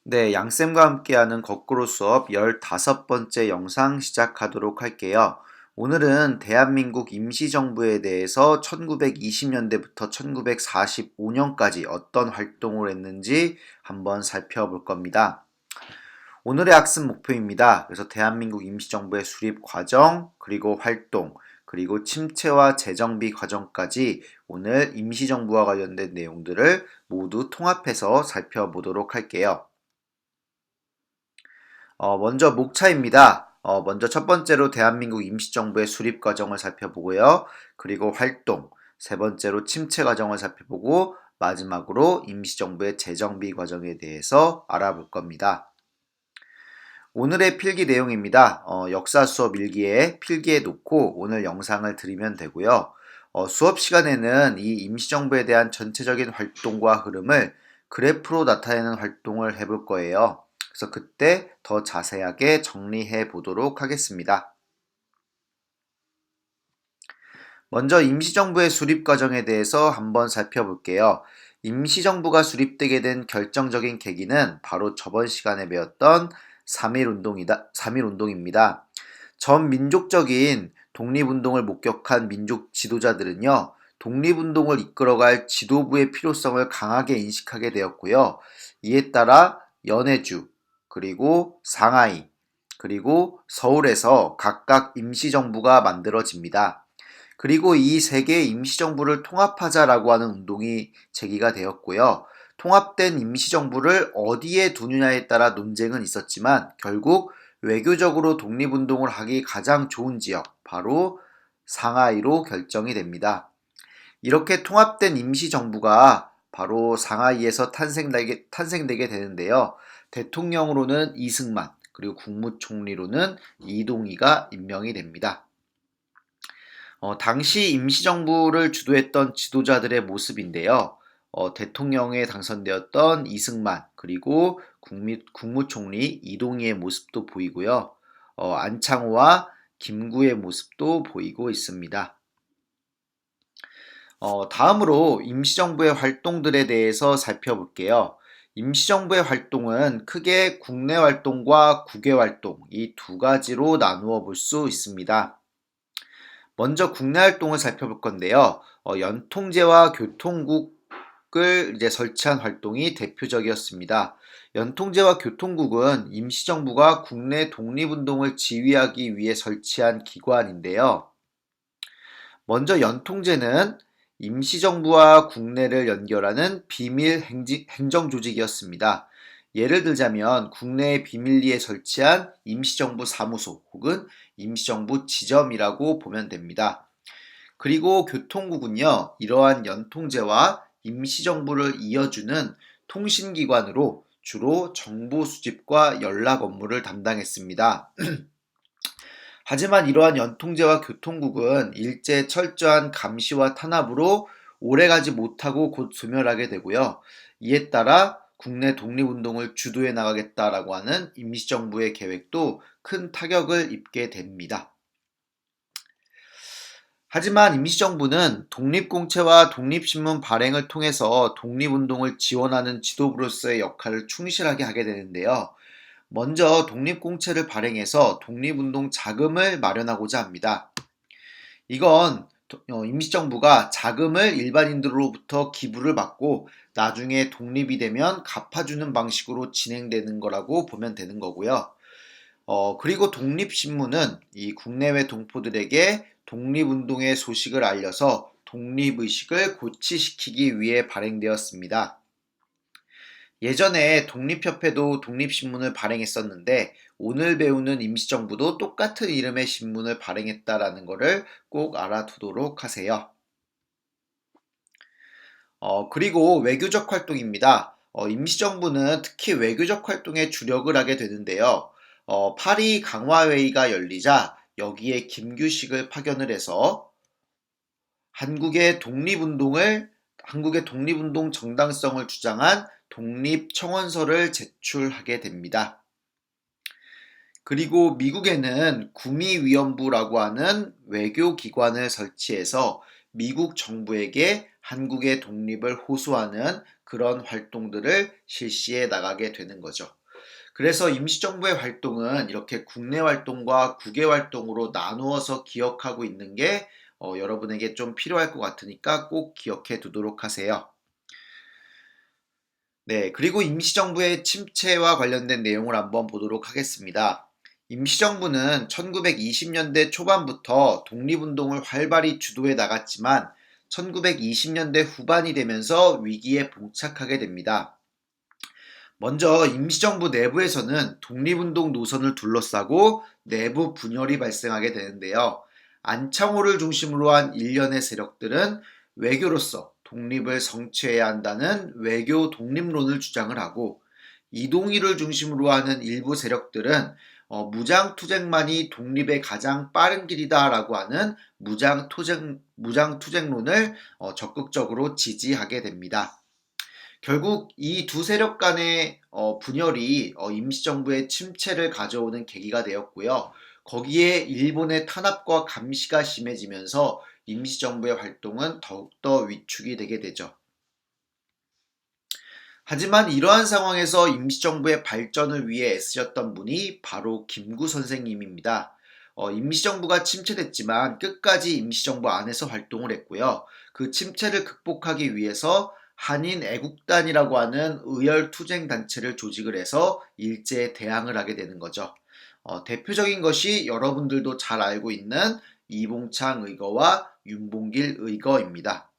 네, 양쌤과 함께하는 거꾸로 수업 15번째 영상 시작하도록 할게요. 오늘은 대한민국 임시정부에 대해서 1920년대부터 1945년까지 어떤 활동을 했는지 한번 살펴볼 겁니다. 오늘의 학습 목표입니다. 그래서 대한민국 임시정부의 수립 과정, 그리고 활동, 그리고 침체와 재정비 과정까지 오늘 임시정부와 관련된 내용들을 모두 통합해서 살펴보도록 할게요. 먼저 목차입니다. 먼저 첫 번째로 대한민국 임시정부의 수립 과정을 살펴보고요. 그리고 활동, 세 번째로 침체 과정을 살펴보고 마지막으로 임시정부의 재정비 과정에 대해서 알아볼 겁니다. 오늘의 필기 내용입니다. 역사 수업 일기에 필기에 놓고 오늘 영상을 드리면 되고요. 수업 시간에는 이 임시정부에 대한 전체적인 활동과 흐름을 그래프로 나타내는 활동을 해볼 거예요. 그래서 그때 더 자세하게 정리해 보도록 하겠습니다. 먼저 임시정부의 수립 과정에 대해서 한번 살펴볼게요. 임시정부가 수립되게 된 결정적인 계기는 바로 저번 시간에 배웠던 3.1운동입니다. 전 민족적인 독립운동을 목격한 민족 지도자들은요, 독립운동을 이끌어갈 지도부의 필요성을 강하게 인식하게 되었고요. 이에 따라 연해주, 그리고 상하이, 그리고 서울에서 각각 임시정부가 만들어집니다. 그리고 이 세 개의 임시정부를 통합하자라고 하는 운동이 제기가 되었고요. 통합된 임시정부를 어디에 두느냐에 따라 논쟁은 있었지만 결국 외교적으로 독립운동을 하기 가장 좋은 지역, 바로 상하이로 결정이 됩니다. 이렇게 통합된 임시정부가 바로 상하이에서 탄생되게 되는데요. 대통령으로는 이승만, 그리고 국무총리로는 이동희가 임명이 됩니다. 당시 임시정부를 주도했던 지도자들의 모습인데요. 대통령에 당선되었던 이승만, 그리고 국무총리 이동희의 모습도 보이고요. 안창호와 김구의 모습도 보이고 있습니다. 다음으로 임시정부의 활동들에 대해서 살펴볼게요. 임시정부의 활동은 크게 국내 활동과 국외 활동, 이 두 가지로 나누어 볼 수 있습니다. 먼저 국내 활동을 살펴볼 건데요. 연통제와 교통국을 이제 설치한 활동이 대표적이었습니다. 연통제와 교통국은 임시정부가 국내 독립운동을 지휘하기 위해 설치한 기관인데요. 먼저 연통제는 임시정부와 국내를 연결하는 비밀 행정조직이었습니다. 예를 들자면 국내의 비밀리에 설치한 임시정부 사무소 혹은 임시정부 지점이라고 보면 됩니다. 그리고 교통국은요, 이러한 연통제와 임시정부를 이어주는 통신기관으로 주로 정보 수집과 연락 업무를 담당했습니다. 하지만 이러한 연통제와 교통국은 일제 철저한 감시와 탄압으로 오래가지 못하고 곧 소멸하게 되고요. 이에 따라 국내 독립운동을 주도해 나가겠다라고 하는 임시정부의 계획도 큰 타격을 입게 됩니다. 하지만 임시정부는 독립공채와 독립신문 발행을 통해서 독립운동을 지원하는 지도부로서의 역할을 충실하게 하게 되는데요. 먼저 독립공채를 발행해서 독립운동 자금을 마련하고자 합니다. 이건 임시정부가 자금을 일반인들로부터 기부를 받고 나중에 독립이 되면 갚아주는 방식으로 진행되는 거라고 보면 되는 거고요. 그리고 독립신문은 이 국내외 동포들에게 독립운동의 소식을 알려서 독립의식을 고취시키기 위해 발행되었습니다. 예전에 독립협회도 독립신문을 발행했었는데 오늘 배우는 임시정부도 똑같은 이름의 신문을 발행했다라는 것을 꼭 알아두도록 하세요. 그리고 외교적 활동입니다. 임시정부는 특히 외교적 활동에 주력을 하게 되는데요. 파리 강화회의가 열리자 여기에 김규식을 파견을 해서 한국의 독립운동 정당성을 주장한 독립청원서를 제출하게 됩니다. 그리고 미국에는 구미위원부라고 하는 외교기관을 설치해서 미국 정부에게 한국의 독립을 호소하는 그런 활동들을 실시해 나가게 되는 거죠. 그래서 임시정부의 활동은 이렇게 국내 활동과 국외 활동으로 나누어서 기억하고 있는 게 여러분에게 좀 필요할 것 같으니까 꼭 기억해 두도록 하세요. 네, 그리고 임시정부의 침체와 관련된 내용을 한번 보도록 하겠습니다. 임시정부는 1920년대 초반부터 독립운동을 활발히 주도해 나갔지만 1920년대 후반이 되면서 위기에 봉착하게 됩니다. 먼저 임시정부 내부에서는 독립운동 노선을 둘러싸고 내부 분열이 발생하게 되는데요. 안창호를 중심으로 한 일련의 세력들은 외교로서 독립을 성취해야 한다는 외교 독립론을 주장을 하고, 이동희를 중심으로 하는 일부 세력들은 무장투쟁만이 독립의 가장 빠른 길이다라고 하는 무장투쟁론을 적극적으로 지지하게 됩니다. 결국 이 두 세력 간의 분열이 임시정부의 침체를 가져오는 계기가 되었고요. 거기에 일본의 탄압과 감시가 심해지면서 임시정부의 활동은 더욱더 위축이 되게 되죠. 하지만 이러한 상황에서 임시정부의 발전을 위해 애쓰셨던 분이 바로 김구 선생님입니다. 임시정부가 침체됐지만 끝까지 임시정부 안에서 활동을 했고요. 그 침체를 극복하기 위해서 한인 애국단이라고 하는 의열 투쟁 단체를 조직을 해서 일제에 대항을 하게 되는 거죠. 대표적인 것이 여러분들도 잘 알고 있는 이봉창 의거와 윤봉길 의거입니다.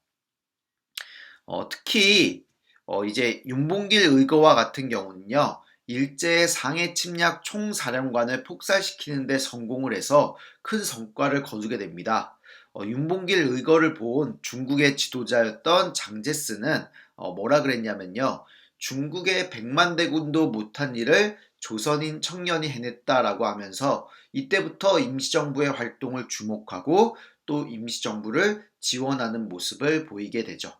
특히 이제 윤봉길 의거와 같은 경우는요, 일제의 상해 침략 총사령관을 폭살시키는 데 성공을 해서 큰 성과를 거두게 됩니다. 윤봉길 의거를 본 중국의 지도자였던 장제스는 뭐라 그랬냐면요, 중국의 100만 대군도 못한 일을 조선인 청년이 해냈다라고 하면서 이때부터 임시정부의 활동을 주목하고 또 임시정부를 지원하는 모습을 보이게 되죠.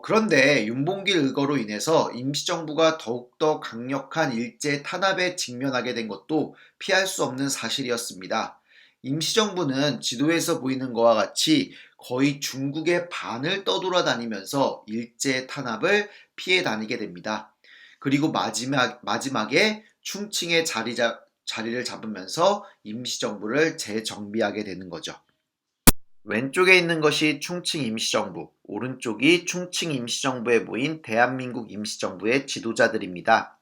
그런데 윤봉길 의거로 인해서 임시정부가 더욱더 강력한 일제 탄압에 직면하게 된 것도 피할 수 없는 사실이었습니다. 임시정부는 지도에서 보이는 것과 같이 거의 중국의 반을 떠돌아다니면서 일제 탄압을 피해 다니게 됩니다. 그리고 마지막에 충칭에 자리를 잡으면서 임시정부를 재정비하게 되는 거죠. 왼쪽에 있는 것이 충칭 임시정부, 오른쪽이 충칭 임시정부에 모인 대한민국 임시정부의 지도자들입니다.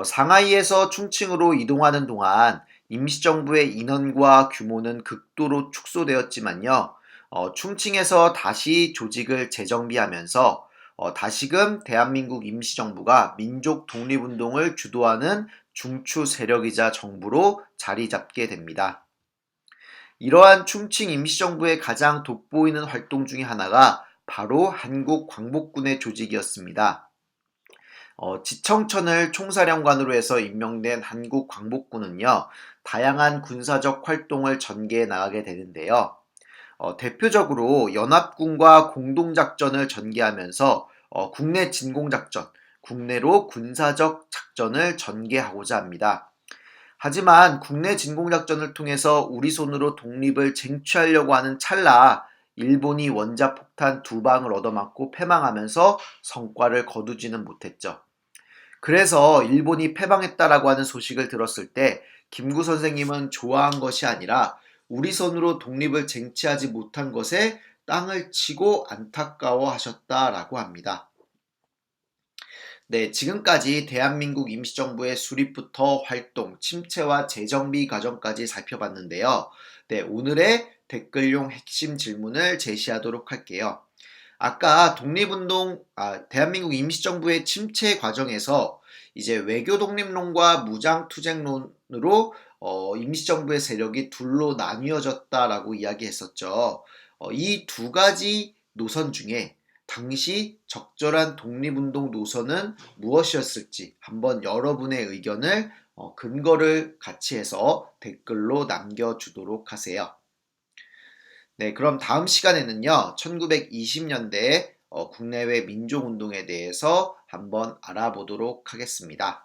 상하이에서 충칭으로 이동하는 동안 임시정부의 인원과 규모는 극도로 축소되었지만요. 충칭에서 다시 조직을 재정비하면서 다시금 대한민국 임시정부가 민족 독립운동을 주도하는 중추 세력이자 정부로 자리 잡게 됩니다. 이러한 충칭 임시정부의 가장 돋보이는 활동 중의 하나가 바로 한국광복군의 조직이었습니다. 지청천을 총사령관으로 해서 임명된 한국광복군은요, 다양한 군사적 활동을 전개해 나가게 되는데요. 대표적으로 연합군과 공동작전을 전개하면서 국내 진공작전, 국내로 군사적 작전을 전개하고자 합니다. 하지만 국내 진공작전을 통해서 우리 손으로 독립을 쟁취하려고 하는 찰나 일본이 원자폭탄 2방을 얻어맞고 패망하면서 성과를 거두지는 못했죠. 그래서 일본이 패망했다라고 하는 소식을 들었을 때 김구 선생님은 좋아한 것이 아니라 우리 손으로 독립을 쟁취하지 못한 것에 땅을 치고 안타까워하셨다라고 합니다. 네, 지금까지 대한민국 임시정부의 수립부터 활동, 침체와 재정비 과정까지 살펴봤는데요. 네, 오늘의 댓글용 핵심 질문을 제시하도록 할게요. 아까 대한민국 임시정부의 침체 과정에서 이제 외교 독립론과 무장 투쟁론으로 임시정부의 세력이 둘로 나뉘어졌다라고 이야기했었죠. 이 두 가지 노선 중에 당시 적절한 독립운동 노선은 무엇이었을지 한번 여러분의 의견을 근거를 같이 해서 댓글로 남겨주도록 하세요. 네, 그럼 다음 시간에는요, 1920년대 국내외 민족운동에 대해서 한번 알아보도록 하겠습니다.